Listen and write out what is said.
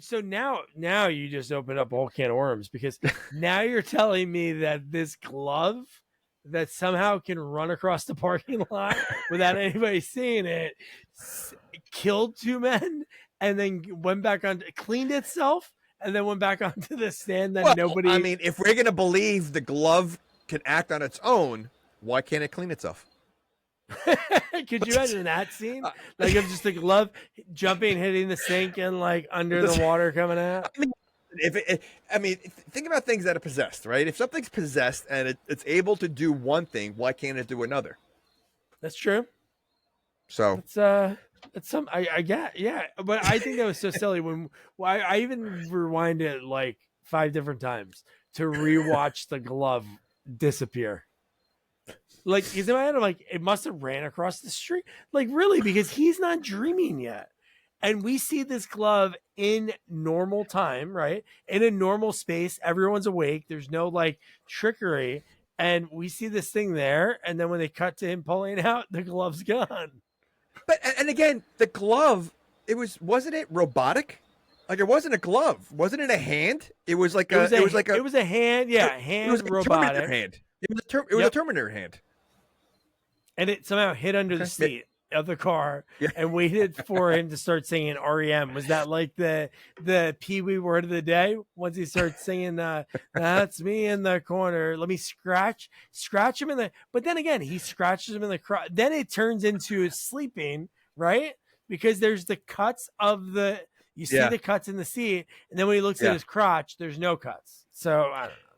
So now you just opened up a whole can of worms, because now you're telling me that this glove that somehow can run across the parking lot without anybody seeing it killed two men and then went back on, cleaned itself, and then went back onto the stand that Well, I nobody. mean, if we're gonna believe the glove can act on its own, why can't it clean itself? Could you imagine that scene? Like, of just the glove jumping, hitting the sink, and like under the water coming out. I mean, I mean, think about things that are possessed, right? If something's possessed and it's able to do one thing, why can't it do another? That's true. So It's some I get, yeah, but I think that was so silly when I even rewind it like 5 different times to rewatch the glove disappear. Like, he's in my head, I'm like, it must have ran across the street. Like, really, because he's not dreaming yet. And we see this glove in normal time, right? In a normal space, everyone's awake. There's no like trickery. And we see this thing there. And then when they cut to him pulling out, the glove's gone. but and again, the glove, wasn't it robotic? Like, it wasn't a glove. Wasn't it a hand? It was like it was a hand, yeah, hand, it was like robotic. a Terminator hand. It was a Terminator hand. And it somehow hit under the seat of the car, Yeah. and waited for him to start singing REM. Was that like the Pee Wee word of the day? Once he starts singing, "That's me in the corner. Let me scratch him in the." But then again, he scratches him in the crotch. Then it turns into sleeping, right? Because there's the cuts of the. You see the cuts in the seat, and then when he looks at his crotch, there's no cuts. So I don't know.